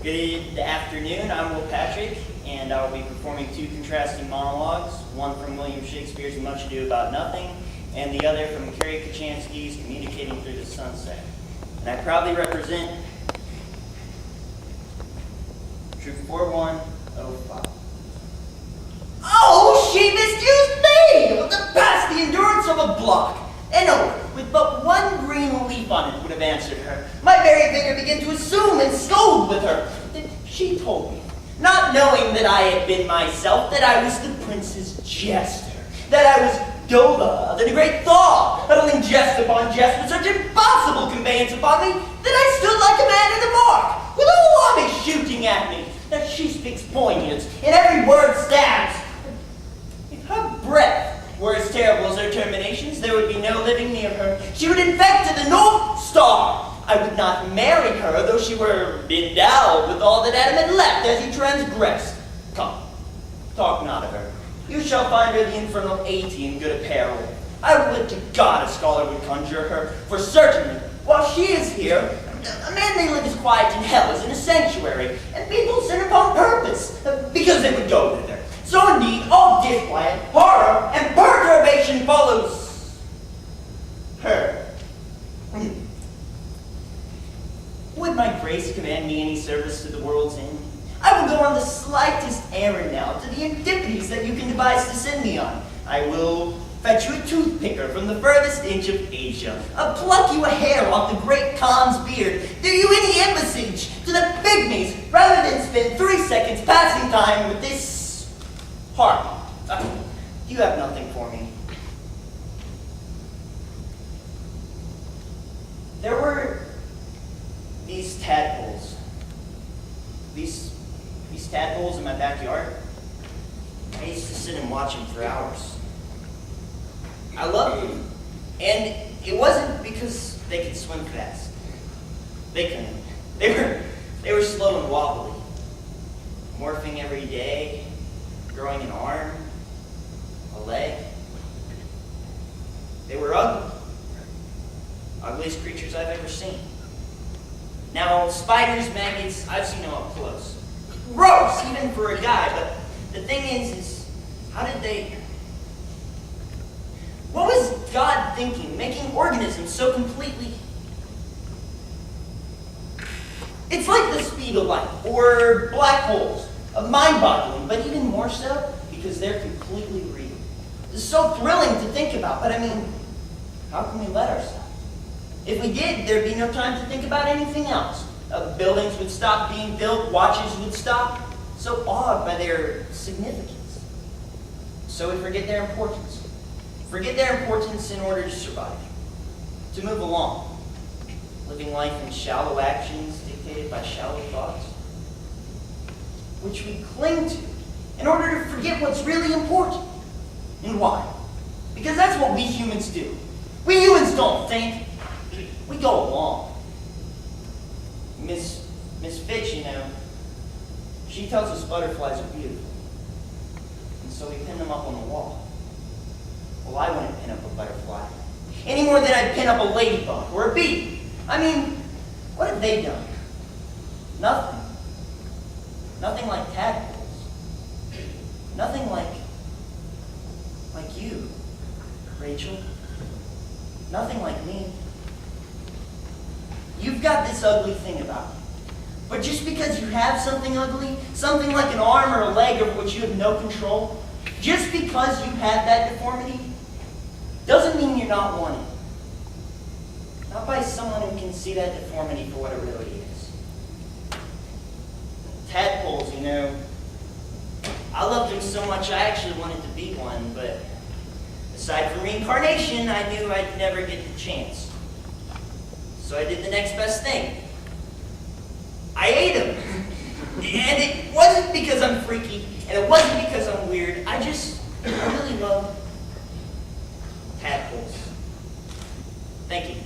Good afternoon, I'm Will Patrick, and I'll be performing two contrasting monologues, one from William Shakespeare's Much Ado About Nothing, and the other from Carrie Kachansky's Communicating Through the Sunset. And I proudly represent Troop 4105. Oh, she misused me! Past the endurance of a block. An oak with but one green leaf on it would have answered her. My very vigor began to assume and scold with her. Then she told me, not knowing that I had been myself, that I was the prince's jester, that I was Dola, the great thaw, uttering jest upon jest with such impossible conveyance upon me, that I stood like a man in the mark, with a whole army shooting at me. Now she speaks poignant, and every word stabs. If her breath were as terrible as her terminations, there would be no living near her. She would infect to the North Star. I would not marry her, though she were endowed with all that Adam had left as he transgressed. Come, talk not of her. You shall find her the infernal 80 in good apparel. I would to God a scholar would conjure her, for certainly, while she is here, a man may live as quiet in hell as in a sanctuary, and people sin upon purpose, because they would go thither. So indeed, all disquiet, horror, and perturbation follows her. Would my grace command me any service to the world's end? I will go on the slightest errand now to the antipodes that you can devise to send me on. I will fetch you a toothpicker from the furthest inch of Asia, pluck you a hair off the great Khan's beard, do you any embassage to the pygmies, rather than spend 3 seconds passing time with this heart. You have nothing for me. There were these tadpoles. These tadpoles in my backyard. I used to sit and watch them for hours. I loved them. And it wasn't because they could swim fast. They couldn't. They were slow and wobbly. Morphing every day, growing an arm, a leg. They were ugly. Ugliest creatures I've ever seen. Now, spiders, maggots, I've seen them up close. Gross, even for a guy, but the thing is how did they... What was God thinking, making organisms so completely... It's like the speed of light, or black holes. Mind-boggling, but even more so because they're completely real. It's so thrilling to think about, but I mean, how can we let ourselves? If we did, there'd be no time to think about anything else. Buildings would stop being built, watches would stop, so awed by their significance. So we forget their importance. Forget their importance in order to survive, to move along, living life in shallow actions dictated by shallow thoughts, which we cling to in order to forget what's really important. And why? Because that's what we humans do. We humans don't think. We go along. Miss Fitch, she tells us butterflies are beautiful. And so we pin them up on the wall. Well, I wouldn't pin up a butterfly any more than I'd pin up a ladybug or a bee. I mean, what have they done? Nothing. Nothing like tadpoles. Nothing like you, Rachel. Nothing like me. You've got this ugly thing about you. But just because you have something ugly, something like an arm or a leg over which you have no control, just because you have that deformity, doesn't mean you're not wanted. Not by someone who can see that deformity for what it really is. Tadpoles, I loved them so much I actually wanted to be one, but aside from reincarnation, I knew I'd never get the chance. So I did the next best thing. I ate them. And it wasn't because I'm freaky, and it wasn't because I'm weird. I really love tadpoles. Thank you.